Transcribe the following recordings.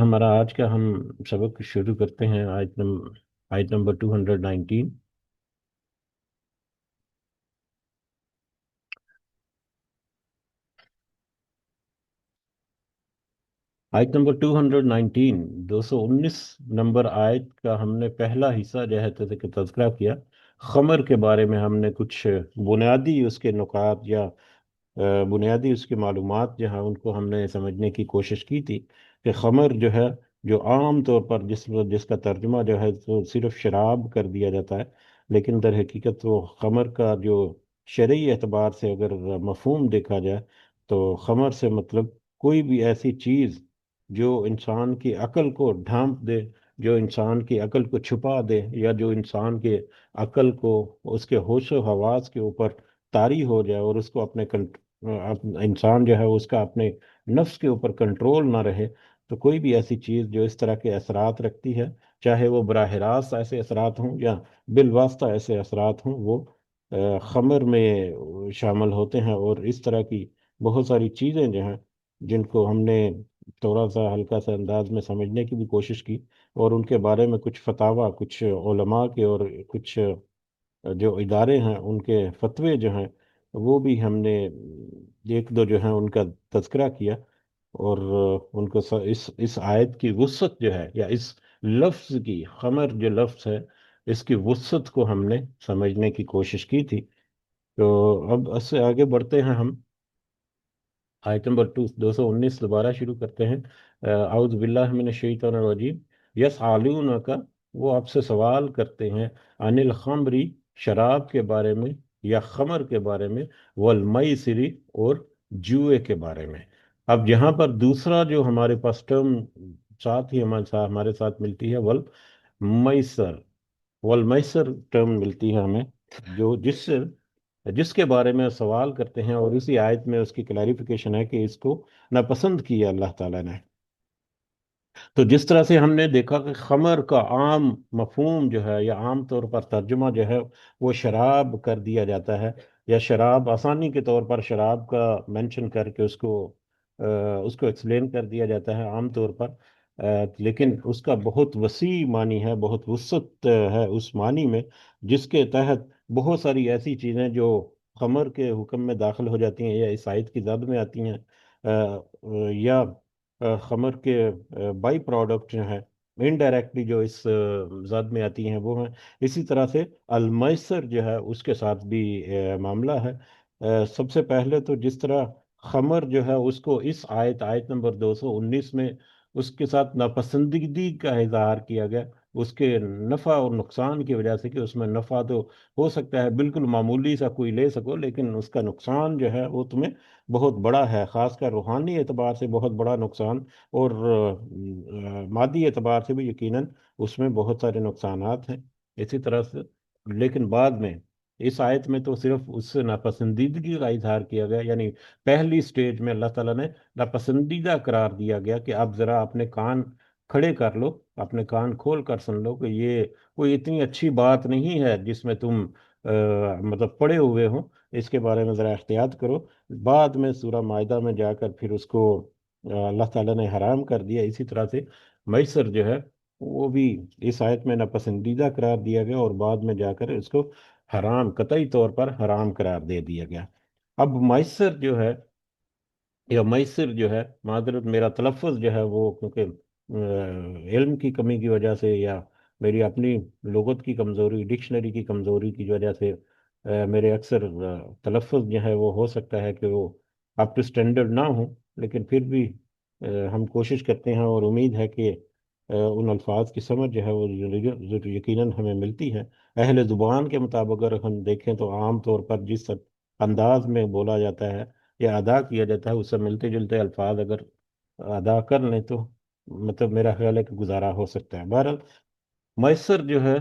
हमारा आज का हम सबक शुरू करते हैं आयत नंबर 219। आयत नंबर 219, 219 नंबर आयत का हमने पहला हिस्सा जो है तज़किरा किया। खमर के बारे में हमने कुछ बुनियादी उसके नुकात या बुनियादी उसकी मालूमात जो है उनको हमने समझने की कोशिश की थी कि खमर जो है, जो आम तौर पर जिसका तर्जुमा जो है तो सिर्फ शराब कर दिया जाता है, लेकिन दर हकीकत वो खमर का जो शरई एतबार से अगर मफहूम देखा जाए तो खमर से मतलब कोई भी ऐसी चीज़ जो इंसान की अकल को ढांप दे, जो इंसान की अकल को छुपा दे, या जो इंसान के अकल को, उसके होशो हवास के ऊपर तारी हो जाए और उसको इंसान जो है उसका अपने नफ्स के ऊपर कंट्रोल ना रहे। तो कोई भी ऐसी चीज़ जो इस तरह के असरात रखती है, चाहे वो बराह रास्त ऐसे असरात हों या बिलवास्ता ऐसे असरात हों, वो खमर में शामिल होते हैं। और इस तरह की बहुत सारी चीज़ें जो हैं जिनको हमने थोड़ा सा हल्का सा अंदाज में समझने की भी कोशिश की, और उनके बारे में कुछ फतावा, कुछ उलमा के और कुछ जो इदारे हैं उनके फतवे जो हैं वो भी हमने एक दो जो है उनका तज़किरा किया। और इस आयत की वुसअत जो है, या इस लफ्ज़ की, खमर जो लफ्ज़ है, इसकी वुसअत को हमने समझने की कोशिश की थी। तो अब इससे आगे बढ़ते हैं हम। आयत नंबर 219 दोबारा शुरू करते हैं। आउज़ बिल्लाहि मिनश शैतानिर रजीम। यस आलून का, वो आपसे सवाल करते हैं, अनिल खमरी, शराब के बारे में, या खमर के बारे में, वल मैसिरी, और जुए के बारे में। अब यहाँ पर दूसरा जो हमारे पास टर्म साथ ही हमारे साथ मिलती है, मैसर वल मैसर टर्म मिलती है हमें, जो जिसके बारे में सवाल करते हैं। और इसी आयत में उसकी क्लैरिफिकेशन है कि इसको नापसंद किया अल्लाह ताला ने। तो जिस तरह से हमने देखा कि खमर का आम मफहूम जो है, या आम तौर पर तर्जुमा जो है, वो शराब कर दिया जाता है, या शराब आसानी के तौर पर शराब का मेंशन करके उसको एक्सप्लेन कर दिया जाता है आम तौर पर। लेकिन उसका बहुत वसी मानी है, बहुत वसअत है उस मानी में, जिसके तहत बहुत सारी ऐसी चीज़ें जो खमर के हुक्म में दाखिल हो जाती हैं या इस आयत की जद में आती हैं, या खमर के बाई प्रोडक्ट जो हैं इनडायरेक्टली जो इस जद में आती हैं वो हैं। इसी तरह से अलमैसर जो है उसके साथ भी मामला है। सबसे पहले तो जिस तरह खमर जो है उसको इस आयत नंबर 219 में उसके साथ नापसंदीदगी का इजहार किया गया, उसके नफ़ा और नुकसान की वजह से, कि उसमें नफ़ा तो हो सकता है बिल्कुल मामूली सा कोई ले सको, लेकिन उसका नुकसान जो है वो तुम्हें बहुत बड़ा है, खासकर रूहानी एतबार से बहुत बड़ा नुकसान, और मादी एतबार से भी यकीनन उसमें बहुत सारे नुकसानात हैं। इसी तरह से लेकिन बाद में इस आयत में तो सिर्फ उससे नापसंदीदगी का इजहार किया गया, यानी पहली स्टेज में अल्लाह ताला ने नापसंदीदा करार दिया गया कि आप जरा अपने कान खड़े कर लो, अपने कान खोल कर सुन लो कि ये कोई इतनी अच्छी बात नहीं है जिसमें तुम मतलब पड़े हुए हो, इसके बारे में ज़रा एहतियात करो। बाद में सूरह मायदा में जाकर फिर उसको अल्लाह ताला ने हराम कर दिया। इसी तरह से मैसर जो है वो भी इस आयत में नापसंदीदा करार दिया गया, और बाद में जाकर इसको हराम, कतई तौर पर हराम करार दे दिया गया। अब मैसर जो है, या मैसर जो है, मादरत मेरा तलफ़ुज़ जो है वो, क्योंकि इल्म की कमी की वजह से, या मेरी अपनी लुगत की कमज़ोरी, डिक्शनरी की कमज़ोरी की वजह से मेरे अक्सर तलफ़ुज़ जो है वो हो सकता है कि वो अप टू स्टैंडर्ड ना हो, लेकिन फिर भी हम कोशिश करते हैं, और उम्मीद है कि उन अल्फाज की समझ जो है वो यकीनन हमें मिलती है। अहले ज़ुबान के मुताबिक अगर हम देखें तो आम तौर पर जिस अंदाज में बोला जाता है या अदा किया जाता है, उससे मिलते जुलते अल्फाज अगर अदा कर लें तो मतलब मेरा ख्याल है कि गुजारा हो सकता है। बहरहाल मैसर जो है,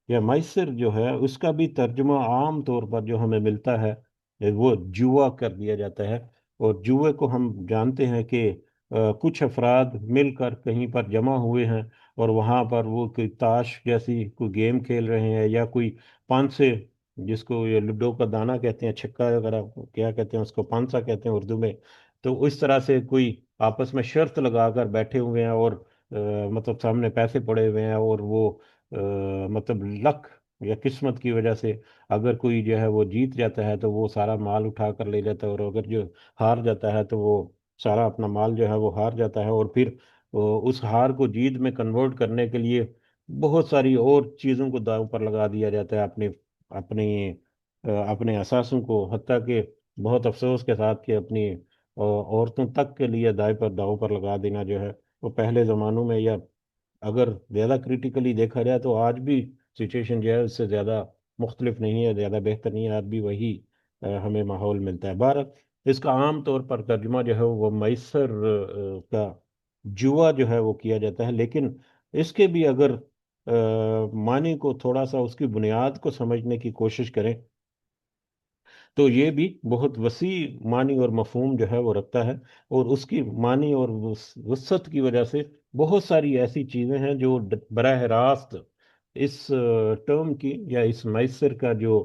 या मैसर जो है, उसका भी तर्जुमा आम तौर पर जो हमें मिलता है वो जुआ कर दिया जाता है। और जुए को हम जानते हैं कि कुछ अफराद मिलकर कहीं पर जमा हुए हैं, और वहाँ पर वो कोई ताश जैसी कोई गेम खेल रहे हैं, या कोई पांसे, जिसको ये लूडो का दाना कहते हैं, छक्का वगैरह क्या कहते हैं उसको, पांसा कहते हैं उर्दू में। तो इस तरह से कोई आपस में शर्त लगाकर बैठे हुए हैं, और मतलब सामने पैसे पड़े हुए हैं और वो मतलब लक या किस्मत की वजह से अगर कोई जो है वो जीत जाता है तो वो सारा माल उठा कर ले जाता है, और अगर जो हार जाता है तो वो सारा अपना माल जो है वो हार जाता है, और फिर उस हार को जीत में कन्वर्ट करने के लिए बहुत सारी और चीज़ों को दांव पर लगा दिया जाता है, अपने अपने अपने असासों को, हत्ता कि बहुत अफसोस के साथ कि अपनी औरतों तक के लिए दाव पर लगा देना जो है वो पहले ज़मानों में, या अगर ज़्यादा क्रिटिकली देखा जाए तो आज भी सिचुएशन जो है उससे ज़्यादा मुख्तलिफ नहीं है, ज़्यादा बेहतर नहीं है, आज भी वही हमें माहौल मिलता है। भारत इसका आम तौर पर तर्जुमा जो है वो मैसर का जुआ जो है वो किया जाता है, लेकिन इसके भी अगर मानी को थोड़ा सा उसकी बुनियाद को समझने की कोशिश करें तो ये भी बहुत वसी मानी और मफहूम जो है वो रखता है, और उसकी मानी और वसत की वजह से बहुत सारी ऐसी चीज़ें हैं जो बराह रास्त इस टर्म की या इस मैसर का जो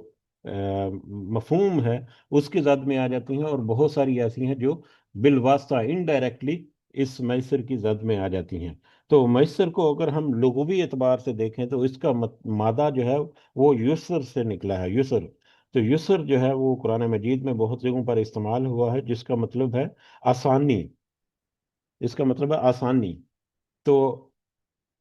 मफहूम है उसकी जद में आ जाती हैं, और बहुत सारी ऐसी हैं जो बिलवास्ता इनडायरेक्टली इस मैसर की जद में आ जाती हैं। तो मैसर को अगर हम लुग़वी एतबार से देखें तो इसका मादा जो है वो युसर से निकला है, युसर। तो युसर जो है वो कुरान मजीद में बहुत जगहों पर इस्तेमाल हुआ है, जिसका मतलब है आसानी, इसका मतलब है आसानी। तो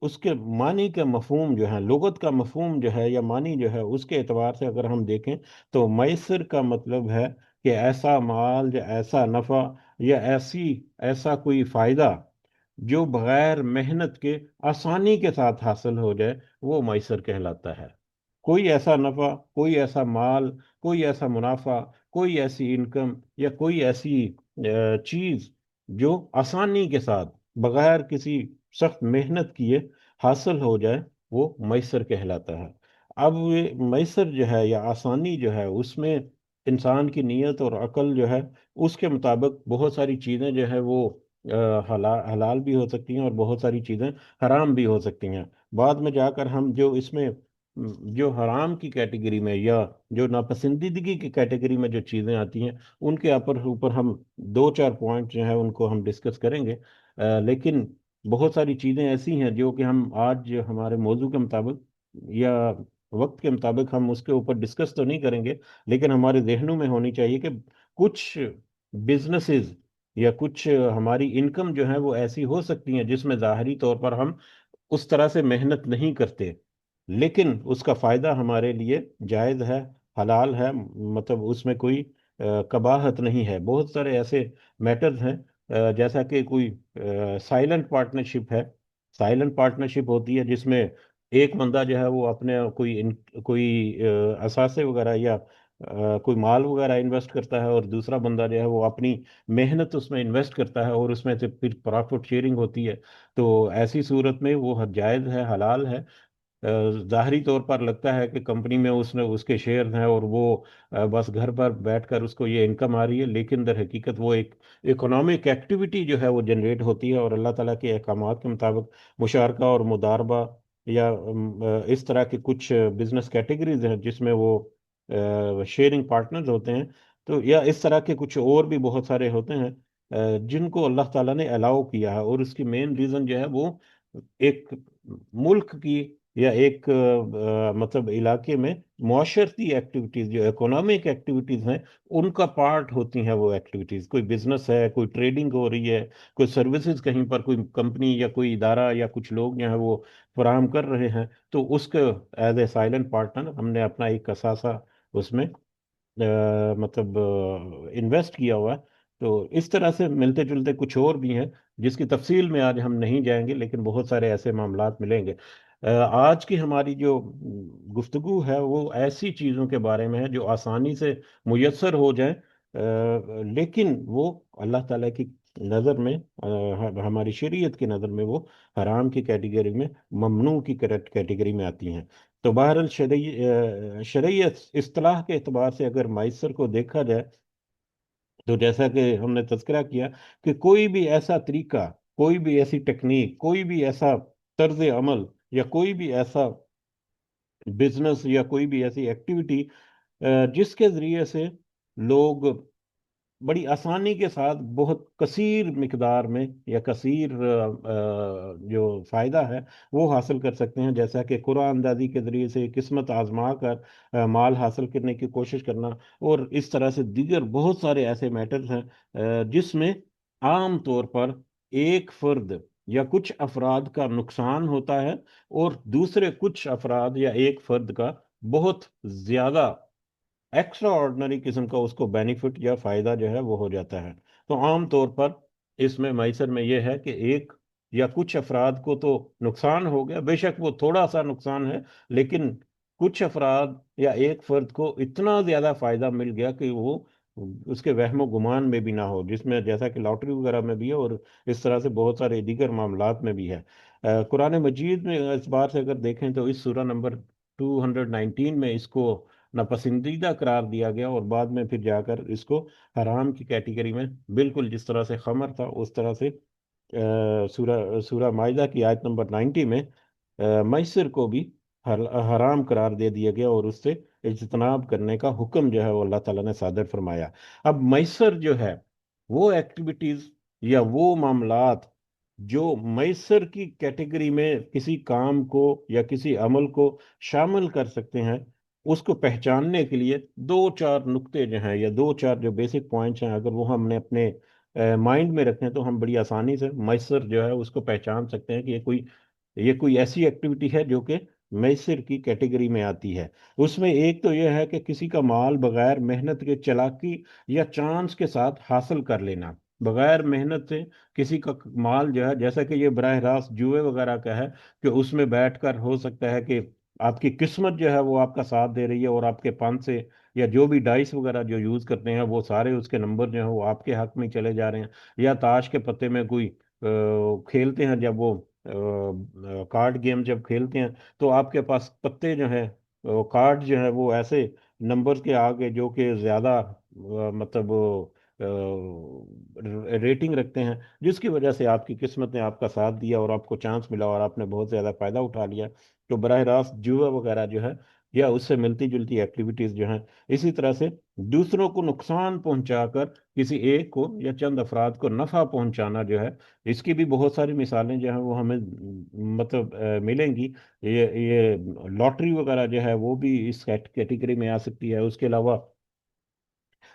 उसके मानी का मफहूम जो है, लुगत का मफहूम जो है या मानी जो है उसके एतबार से अगर हम देखें तो मैसर का मतलब है कि ऐसा माल या ऐसा नफा या ऐसी ऐसा कोई फायदा जो बगैर मेहनत के आसानी के साथ हासिल हो जाए, वो मैसर कहलाता है। कोई ऐसा नफा, कोई ऐसा माल, कोई ऐसा मुनाफा, कोई ऐसी इनकम या कोई ऐसी चीज जो आसानी के साथ बगैर किसी सख्त मेहनत किए हासिल हो जाए, वो मैसर कहलाता है। अब ये मैसर जो है या आसानी जो है उसमें इंसान की नीयत और अकल जो है उसके मुताबिक बहुत सारी चीज़ें जो है वो हलाल भी हो सकती हैं और बहुत सारी चीज़ें हराम भी हो सकती हैं। बाद में जाकर हम जो इसमें जो हराम की कैटेगरी में या जो नापसंदीदगी की कैटेगरी में जो चीज़ें आती हैं उनके ऊपर हम दो चार पॉइंट जो है उनको हम डिस्कस करेंगे। लेकिन बहुत सारी चीज़ें ऐसी हैं जो कि हम आज हमारे मौजू के मुताबिक या वक्त के मुताबिक हम उसके ऊपर डिस्कस तो नहीं करेंगे, लेकिन हमारे जहनों में होनी चाहिए कि कुछ बिजनेसेस या कुछ हमारी इनकम जो है वो ऐसी हो सकती हैं जिसमें ज़ाहरी तौर पर हम उस तरह से मेहनत नहीं करते, लेकिन उसका फायदा हमारे लिए जायज है, हलाल है, मतलब उसमें कोई कबाहत नहीं है। बहुत सारे ऐसे मैटर्स हैं, जैसा कि कोई साइलेंट पार्टनरशिप है। साइलेंट पार्टनरशिप होती है जिसमें एक बंदा जो है वो अपने कोई असासे वगैरह या कोई माल वगैरह इन्वेस्ट करता है, और दूसरा बंदा जो है वो अपनी मेहनत उसमें इन्वेस्ट करता है और उसमें से फिर प्रॉफिट शेयरिंग होती है। तो ऐसी सूरत में वो जायज़ है, हलाल है। ज़ाहरी तौर पर लगता है कि कंपनी में उसने उसके शेयर हैं और वो बस घर पर बैठकर उसको ये इनकम आ रही है, लेकिन दर हकीकत वो एक इकोनॉमिक एक्टिविटी जो है वो जनरेट होती है, और अल्लाह ताला के अहकामात के मुताबिक मुशारका और मुदारबा या इस तरह के कुछ बिजनेस कैटेगरीज हैं जिसमें वो शेयरिंग पार्टनर्स होते हैं। तो या इस तरह के कुछ और भी बहुत सारे होते हैं जिनको अल्लाह ताला ने अलाउ किया है, और उसकी मेन रीज़न जो है वो एक मुल्क की या एक मतलब इलाके में मुआशरती एक्टिविटीज जो इकोनॉमिक एक्टिविटीज हैं उनका पार्ट होती हैं। वो एक्टिविटीज, कोई बिजनेस है, कोई ट्रेडिंग हो रही है, कोई सर्विसेज कहीं पर कोई कंपनी या कोई इदारा या कुछ लोग जो है वो फराहम कर रहे हैं, तो उसके एज ए साइलेंट पार्टनर हमने अपना एक असासा उसमें मतलब इन्वेस्ट किया हुआ है। तो इस तरह से मिलते जुलते कुछ और भी हैं जिसकी तफसील में आज हम नहीं जाएंगे, लेकिन बहुत सारे ऐसे मामलात मिलेंगे। आज की हमारी जो गुफ्तगू है वो ऐसी चीज़ों के बारे में है जो आसानी से मुयस्सर हो जाए, लेकिन वो अल्लाह ताला की नज़र में हमारी शरीयत की नज़र में वो हराम की कैटेगरी में, ममनू की कैटेगरी में आती हैं। तो बहरहाल शरीयत इस्तिलाह के एतबार से अगर मैसर को देखा जाए तो जैसा कि हमने तज़किरा किया कि कोई भी ऐसा तरीका, कोई भी ऐसी टेक्निक, कोई भी ऐसा तर्ज अमल या कोई भी ऐसा बिजनेस या कोई भी ऐसी एक्टिविटी जिसके ज़रिए से लोग बड़ी आसानी के साथ बहुत कसीर मिकदार में या कसीर जो फ़ायदा है वो हासिल कर सकते हैं, जैसा कि कुरान अंदाजी के ज़रिए से किस्मत आजमा कर माल हासिल करने की कोशिश करना, और इस तरह से दीगर बहुत सारे ऐसे मैटर्स हैं जिसमें आम तौर पर एक फर्द या कुछ अफराद का नुकसान होता है, और दूसरे कुछ अफराद या एक फर्द का बहुत ज़्यादा एक्स्ट्रा ऑर्डिनरी किस्म का उसको बेनिफिट या फायदा जो है वो हो जाता है। तो आम तौर पर इसमें मैसर में यह है कि एक या कुछ अफराद को तो नुकसान हो गया, बेशक वो थोड़ा सा नुकसान है, लेकिन कुछ अफराद या एक फर्द को इतना ज्यादा फायदा मिल गया कि वो उसके वहमो गुमान में भी ना हो, जिसमें जैसा कि लॉटरी वगैरह में भी है, और इस तरह से बहुत सारे दीगर मामलात में भी है। कुरान मजीद में इस बार से अगर देखें तो इस सूरा नंबर 219 में इसको नापसंदीदा करार दिया गया, और बाद में फिर जाकर इसको हराम की कैटेगरी में, बिल्कुल जिस तरह से खमर था उस तरह से सूरा सूरा माइदा की आयत नंबर 90 में मैसर को भी हराम करार दे दिया गया, और उससे इज्तनाब करने का हुक्म जो है वो अल्लाह ताला ने सादर फरमाया। अब मैसर जो है वो एक्टिविटीज या वो मामलात जो मैसर की कैटेगरी में किसी काम को या किसी अमल को शामिल कर सकते हैं, उसको पहचानने के लिए दो चार नुक्ते जो हैं या दो चार जो बेसिक पॉइंट्स हैं, अगर वो हमने अपने माइंड में रखें तो हम बड़ी आसानी से मैसर जो है उसको पहचान सकते हैं कि ये कोई ऐसी एक्टिविटी है जो कि मैसर की कैटेगरी में आती है। उसमें एक तो यह है कि किसी का माल बगैर मेहनत के चालाकी या चांस के साथ हासिल कर लेना। बगैर मेहनत से किसी का माल जो है, जैसा कि ये बराह रास्त जुए वगैरह का है, कि उसमें बैठकर हो सकता है कि आपकी किस्मत जो है वो आपका साथ दे रही है, और आपके पांच से या जो भी डाइस वगैरह जो यूज करते हैं वो सारे उसके नंबर जो है वो आपके हक में चले जा रहे हैं। या ताश के पत्ते में कोई खेलते हैं, जब वो कार्ड गेम जब खेलते हैं, तो आपके पास पत्ते जो है, कार्ड जो है वो ऐसे नंबर्स के आगे जो कि ज्यादा मतलब रेटिंग रखते हैं, जिसकी वजह से आपकी किस्मत ने आपका साथ दिया और आपको चांस मिला और आपने बहुत ज्यादा फायदा उठा लिया। तो बराह रास्त जुआ वगैरह जो है या उससे मिलती जुलती एक्टिविटीज जो हैं, इसी तरह से दूसरों को नुकसान पहुंचाकर किसी एक को या चंद अफराद को नफा पहुंचाना जो है, इसकी भी बहुत सारी मिसालें जो हैं वो हमें मतलब मिलेंगी। ये लॉटरी वगैरह जो है वो भी इस कैटेगरी में आ सकती है। उसके अलावा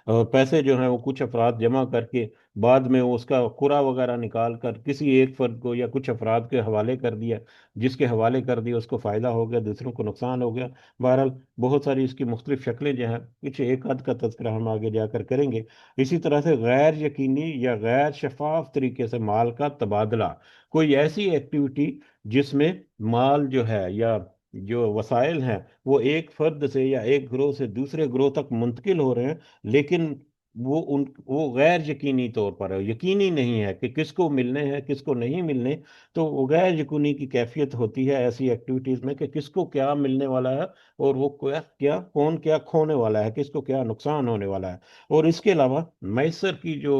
पैसे जो हैं वो कुछ अफराद जमा करके बाद में वो उसका कुरा वगैरह निकाल कर किसी एक फर्द को या कुछ अफराद के हवाले कर दिया, जिसके हवाले कर दिया उसको फायदा हो गया, दूसरों को नुकसान हो गया। बहरहाल बहुत सारी इसकी मुख्तलिफ शक्लें जो हैं, कुछ एक आध का तज़किरा हम आगे जाकर करेंगे। इसी तरह से गैर यकीनी या गैर शफाफ तरीके से माल का तबादला, कोई ऐसी एक्टिविटी जिसमें माल जो है या जो वसाइल हैं वो एक फर्द से या एक ग्रोह से दूसरे ग्रोह तक मुंतकिल हो रहे हैं, लेकिन वो गैर यकीनी तौर पर है, यकीनी नहीं है कि किसको मिलने हैं किसको नहीं मिलने। तो वो गैर यकीनी की कैफियत होती है ऐसी एक्टिविटीज में कि किसको क्या मिलने वाला है, और वो क्या क्या कौन क्या खोने वाला है, किसको क्या नुकसान होने वाला है। और इसके अलावा मैसर की जो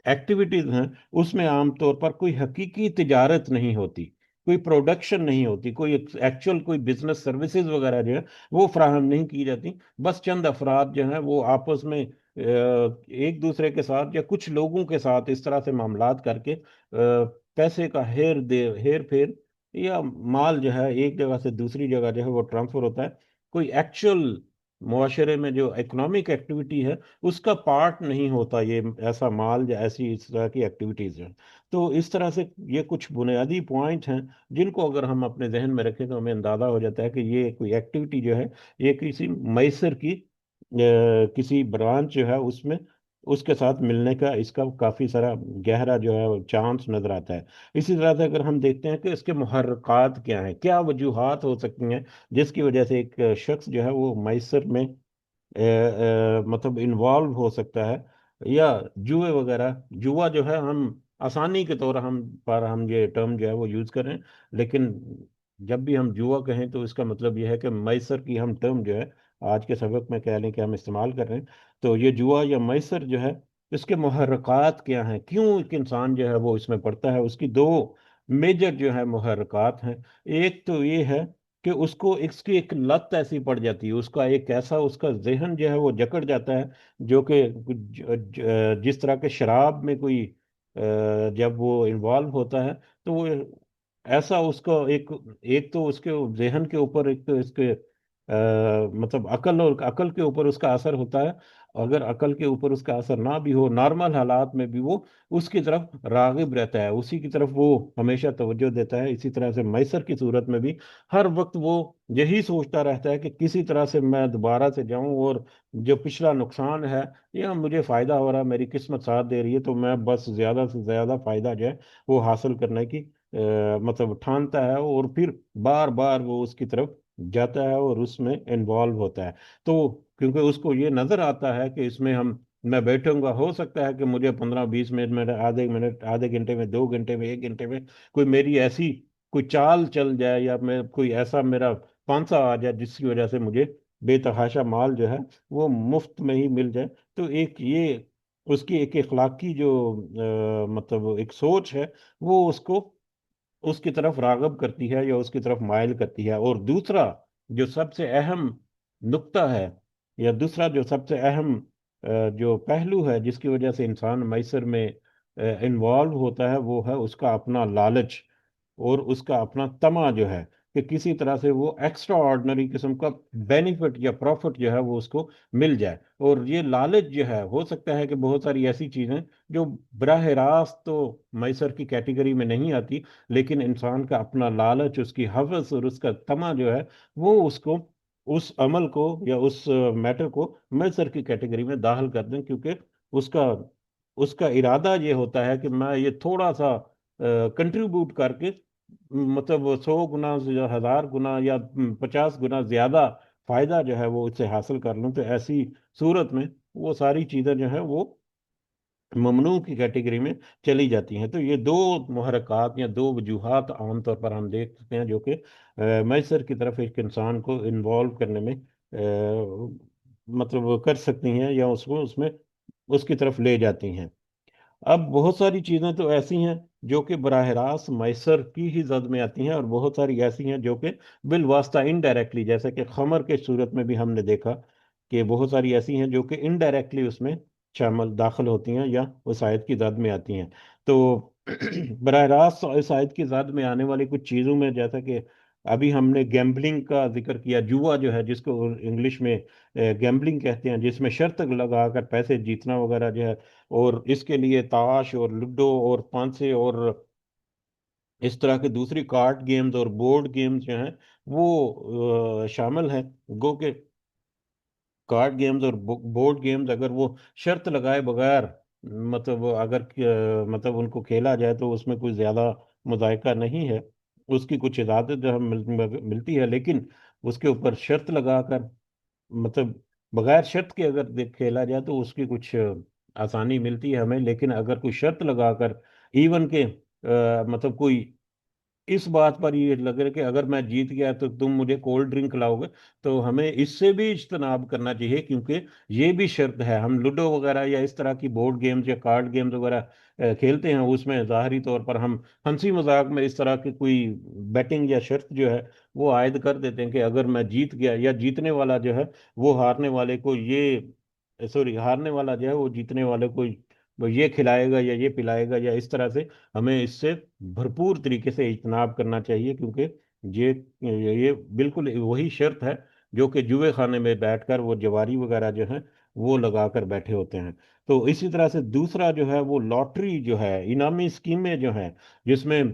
एक्टिविटीज हैं उसमें आमतौर पर कोई हकीकी तिजारत नहीं होती, कोई प्रोडक्शन नहीं होती, कोई एक्चुअल कोई बिजनेस सर्विसेज वगैरह जो है वो फ्राहम नहीं की जाती। बस चंद अफराद जो हैं वो आपस में एक दूसरे के साथ या कुछ लोगों के साथ इस तरह से मामलात करके पैसे का हेर फेर या माल जो है एक जगह से दूसरी जगह जो है वो ट्रांसफर होता है। कोई एक्चुअल मुआशरे में जो इकोनॉमिक एक्टिविटी है उसका पार्ट नहीं होता ये ऐसा माल या ऐसी इस तरह की एक्टिविटीज है। तो इस तरह से ये कुछ बुनियादी पॉइंट हैं जिनको अगर हम अपने जहन में रखें तो हमें अंदाजा हो जाता है कि ये कोई एक्टिविटी जो है ये किसी मैसर की किसी ब्रांच जो है उसमें उसके साथ मिलने का इसका काफी सारा गहरा जो है चांस नजर आता है। इसी तरह से अगर हम देखते हैं कि इसके मुहर्रकात क्या हैं, क्या वजूहात हो सकती हैं जिसकी वजह से एक शख्स जो है वो मैसर में मतलब इन्वॉल्व हो सकता है। या जुए वगैरह, जुआ जो है हम आसानी के तौर हम ये टर्म जो है वो यूज करें, लेकिन जब भी हम जुआ कहें तो इसका मतलब ये है कि मैसर की हम टर्म जो है आज के सबक में कह लें कि हम इस्तेमाल कर रहे हैं। तो ये जुआ या मैसर जो है इसके मुहर्रकात क्या हैं, क्यों एक इंसान जो है वो इसमें पड़ता है, उसकी दो मेजर जो है मुहर्रकात हैं। एक तो ये है कि उसको इसकी एक लत ऐसी पड़ जाती है, उसका एक ऐसा उसका जहन जो है वो जकड़ जाता है, जो कि जिस तरह के शराब में कोई जब वो इन्वॉल्व होता है, तो वो ऐसा उसका एक एक तो उसके जहन के ऊपर, एक तो इसके मतलब अकल, और अकल के ऊपर उसका असर होता है। अगर अकल के ऊपर उसका असर ना भी हो, नॉर्मल हालात में भी वो उसकी तरफ रागिब रहता है, उसी की तरफ वो हमेशा तवज्जो देता है। इसी तरह से मैसर की सूरत में भी हर वक्त वो यही सोचता रहता है कि किसी तरह से मैं दोबारा से जाऊं, और जो पिछला नुकसान है या मुझे फायदा हो रहा है, मेरी किस्मत साथ दे रही है, तो मैं बस ज्यादा से ज्यादा फायदा जो है वो हासिल करने की मतलब ठानता है, और फिर बार बार वो उसकी तरफ जाता है और उसमें इन्वॉल्व होता है। तो क्योंकि उसको ये नजर आता है कि इसमें हम मैं बैठूंगा, हो सकता है कि मुझे 15-20 मिनट में, आधे मिनट, आधे घंटे में, 2 घंटे में, 1 घंटे में कोई मेरी ऐसी कोई चाल चल जाए, या मैं कोई ऐसा मेरा पांसा आ जाए जिसकी वजह से मुझे बेतहाशा माल जो है वो मुफ्त में ही मिल जाए। तो एक ये उसकी एक इखलाकी जो मतलब एक सोच है, वो उसको उसकी तरफ रागब करती है या उसकी तरफ माइल करती है। और दूसरा जो सबसे अहम नुक्ता है, या दूसरा जो सबसे अहम जो पहलू है जिसकी वजह से इंसान मैसर में इन्वॉल्व होता है, वो है उसका अपना लालच और उसका अपना तमा जो है, कि किसी तरह से वो एक्स्ट्रा ऑर्डिनरी किस्म का बेनिफिट या प्रॉफिट जो है वो उसको मिल जाए। और ये लालच जो है, हो सकता है कि बहुत सारी ऐसी चीजें जो बराह रास्त तो मैसर की कैटेगरी में नहीं आती, लेकिन इंसान का अपना लालच, उसकी हवस और उसका तमा जो है, वो उसको उस अमल को या उस मैटर को मैसर की कैटेगरी में दाखिल कर दें। क्योंकि उसका उसका इरादा ये होता है कि मैं ये थोड़ा सा कंट्रीब्यूट करके, मतलब 100 गुना या 1000 गुना या 50 गुना ज्यादा फायदा जो है वो इससे हासिल कर लूं। तो ऐसी सूरत में वो सारी चीजें जो है वो ममनू की कैटेगरी में चली जाती हैं। तो ये दो मुहरकात या दो वजूहात आमतौर पर हम देख सकते हैं, जो कि मैसर की तरफ एक इंसान को इन्वॉल्व करने में मतलब वो कर सकती हैं, या उसको उसमें उसकी तरफ ले जाती हैं। अब बहुत सारी चीजें तो ऐसी हैं जो कि बराह रास्त मैसर की ही जद में आती हैं, और बहुत सारी ऐसी हैं जो कि बिलवास्ता इनडायरेक्टली, जैसे कि खमर के सूरत में भी हमने देखा कि बहुत सारी ऐसी हैं जो कि इनडायरेक्टली उसमें शामिल दाखिल होती हैं या उस आयत की जद में आती हैं। तो बराह रास्त इस आयत की जद में आने वाली कुछ चीज़ों में, जैसा कि अभी हमने गैम्बलिंग का जिक्र किया, जुआ जो है जिसको इंग्लिश में गैम्बलिंग कहते हैं, जिसमें शर्त लगाकर पैसे जीतना वगैरह जो है, और इसके लिए ताश और लूडो और पांचे और इस तरह के दूसरी कार्ड गेम्स और बोर्ड गेम्स जो हैं वो शामिल हैं। गो के कार्ड गेम्स और बोर्ड गेम्स अगर वो शर्त लगाए बगैर, मतलब अगर मतलब उनको खेला जाए, तो उसमें कोई ज्यादा मुजायका नहीं है। उसकी कुछ इजाजत जो हम मिलती है, लेकिन उसके ऊपर शर्त लगाकर, मतलब बगैर शर्त के अगर खेला जाए, तो उसकी कुछ आसानी मिलती है हमें। लेकिन अगर कोई शर्त लगाकर, इवन के मतलब कोई इस बात पर ये लग रहा है कि अगर मैं जीत गया तो तुम मुझे कोल्ड ड्रिंक लाओगे, तो हमें इससे भी इज्तनाब करना चाहिए। क्योंकि ये भी शर्त है। हम लूडो वगैरह या इस तरह की बोर्ड गेम्स या कार्ड गेम्स वगैरह खेलते हैं, उसमें ज़ाहरी तौर पर हम हंसी मजाक में इस तरह की कोई बैटिंग या शर्त जो है वो आयद कर देते हैं कि अगर मैं जीत गया, या जीतने वाला जो है वो हारने वाले को ये, सॉरी, हारने वाला जो है वो जीतने वाले को वो ये खिलाएगा या ये पिलाएगा, या इस तरह से हमें इससे भरपूर तरीके से इज्तनाब करना चाहिए। क्योंकि ये बिल्कुल वही शर्त है जो कि जुए खाने में बैठकर वो जवारी वगैरह जो है वो लगाकर बैठे होते हैं। तो इसी तरह से दूसरा जो है वो लॉटरी जो है, इनामी स्कीमें जो हैं, जिसमें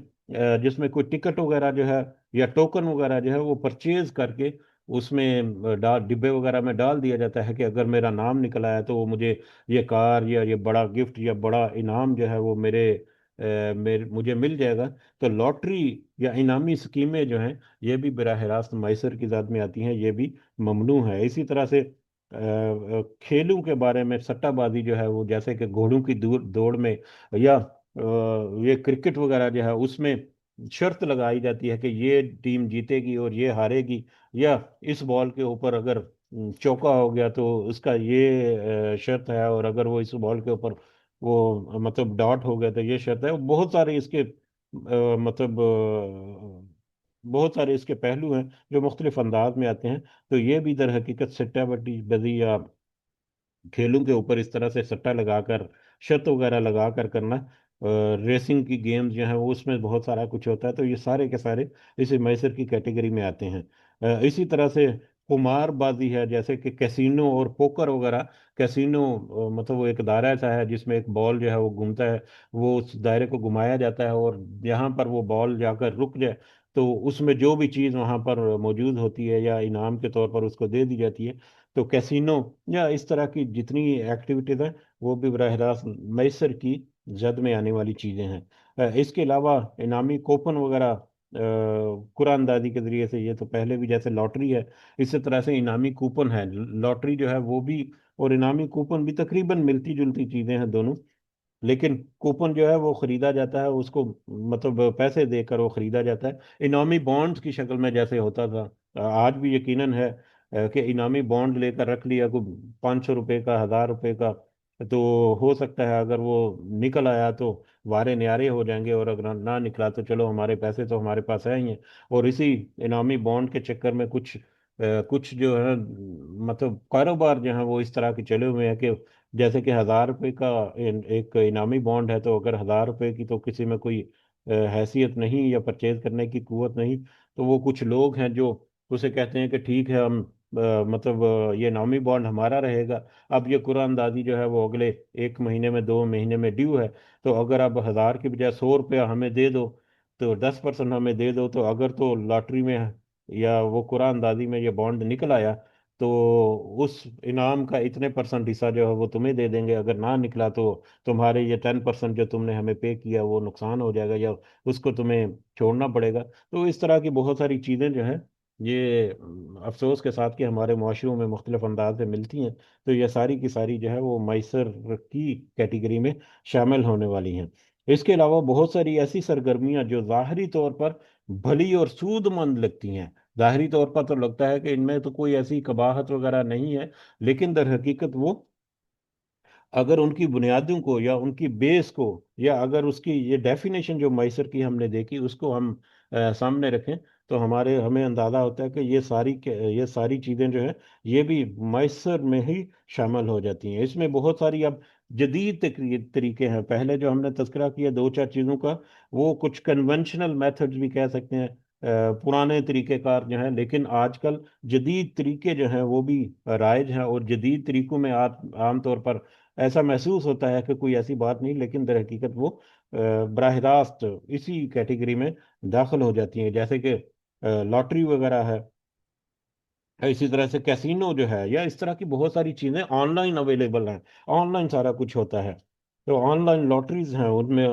जिसमें कोई टिकट वगैरह जो है या टोकन वगैरह जो है वो परचेज करके उसमें डाल डिब्बे वगैरह में डाल दिया जाता है कि अगर मेरा नाम निकला है तो वो मुझे ये कार या ये बड़ा गिफ्ट या बड़ा इनाम जो है वो मेरे मुझे मिल जाएगा। तो लॉटरी या इनामी स्कीमें जो हैं, ये भी बराह रास्त मैसर की ज़द में आती हैं, ये भी ममनू है। इसी तरह से खेलों के बारे में सट्टाबाजी जो है वो, जैसे कि घोड़ों की दौड़ में, या ये क्रिकेट वगैरह जो है उसमें शर्त लगाई जाती है कि ये टीम जीतेगी और ये हारेगी, या इस बॉल के ऊपर अगर चौका हो गया तो उसका ये शर्त है, और अगर वो इस बॉल के ऊपर वो मतलब डॉट हो गया तो ये शर्त है। बहुत सारे इसके मतलब बहुत सारे इसके पहलू हैं जो मुख्तलिफ अंदाज में आते हैं। तो ये भी दर हकीकत सट्टा बट्टी बजी या खेलों के ऊपर इस तरह से सट्टा लगाकर, शर्त वगैरह लगाकर करना, रेसिंग की गेम्स जो है वो उसमें बहुत सारा कुछ होता है। तो ये सारे के सारे इसी मैसर की कैटेगरी में आते हैं। इसी तरह से कुमारबाजी है, जैसे कि कैसीनो और पोकर वगैरह। कैसीनो मतलब वो एक दायरा ऐसा है जिसमें एक बॉल जो है वो घूमता है, वो उस दायरे को घुमाया जाता है, और यहाँ पर वो बॉल जाकर रुक जाए तो उसमें जो भी चीज़ वहाँ पर मौजूद होती है या इनाम के तौर पर उसको दे दी जाती है। तो कैसीनो या इस तरह की जितनी एक्टिविटीज हैं वो भी बरह रास्त मैसर की जद में आने वाली चीजें हैं। इसके अलावा इनामी कूपन वगैरह कुरानदाजी के जरिए से, ये तो पहले भी जैसे लॉटरी है इसी तरह से इनामी कूपन है। लॉटरी जो है वो भी और इनामी कूपन भी तकरीबन मिलती जुलती चीजें हैं दोनों। लेकिन कूपन जो है वो खरीदा जाता है, उसको मतलब पैसे देकर वो खरीदा जाता है इनामी बॉन्ड्स की शक्ल में जैसे होता था। आज भी यकीनन है कि इनामी बॉन्ड लेकर रख लिया कोई 500 रुपये का, 1000 रुपये का, तो हो सकता है अगर वो निकल आया तो वारे न्यारे हो जाएंगे, और अगर ना निकला तो चलो हमारे पैसे तो हमारे पास है ही हैं। और इसी इनामी बॉन्ड के चक्कर में कुछ जो है मतलब कारोबार जो है वो इस तरह के चले हुए हैं कि जैसे कि 1000 रुपये का एक इनामी बॉन्ड है, तो अगर 1000 रुपये की तो किसी में कोई हैसियत नहीं या परचेज करने की कुवत नहीं, तो वो कुछ लोग हैं जो उसे कहते हैं कि ठीक है हम मतलब ये इनामी बॉन्ड हमारा रहेगा। अब ये कुरानदाजी जो है वो अगले 1 महीने में, 2 महीने में ड्यू है, तो अगर अब 1000 की बजाय 100 रुपया हमें दे दो, तो 10% हमें दे दो, तो अगर तो लॉटरी में या वो कुरानदाजी में ये बॉन्ड निकल आया तो उस इनाम का इतने परसेंट हिस्सा जो है वो तुम्हें दे देंगे। अगर ना निकला तो तुम्हारे ये 10% जो तुमने हमें पे किया वो नुकसान हो जाएगा या उसको तुम्हें छोड़ना पड़ेगा। तो इस तरह की बहुत सारी चीज़ें जो है ये अफसोस के साथ कि हमारे माशरों में मुख्तलिफ अंदाज से मिलती हैं। तो ये सारी की सारी जो है वो मैसर की कैटेगरी में शामिल होने वाली हैं। इसके अलावा बहुत सारी ऐसी सरगर्मियां जो ज़ाहरी तौर पर भली और सूदमंद लगती हैं, ज़ाहरी तौर पर तो लगता है कि इनमें तो कोई ऐसी कबाहत वगैरह नहीं है, लेकिन दर हकीकत वो अगर उनकी बुनियादों को या उनकी बेस को या अगर उसकी ये डेफिनेशन जो मैसर की हमने देखी उसको हम सामने रखें, तो हमारे हमें अंदाजा होता है कि ये सारी चीज़ें जो है ये भी मैसर में ही शामिल हो जाती हैं। इसमें बहुत सारी अब जदीद तरीके हैं। पहले जो हमने तज़किरा किया दो चार चीज़ों का, वो कुछ कन्वेंशनल मेथड्स भी कह सकते हैं, पुराने तरीक़ेकार जो हैं। लेकिन आजकल जदीद तरीके जो हैं वो भी राइज हैं, और जदीद तरीकों में आम तौर पर ऐसा महसूस होता है कि कोई ऐसी बात नहीं, लेकिन दर हकीकत वो बराह रास्त इसी कैटेगरी में दाखिल हो जाती हैं। जैसे कि लॉटरी वगैरह है, इसी तरह से कैसीनो जो है, या इस तरह की बहुत सारी चीजें ऑनलाइन अवेलेबल हैं। ऑनलाइन सारा कुछ होता है। तो ऑनलाइन लॉटरीज हैं, उनमें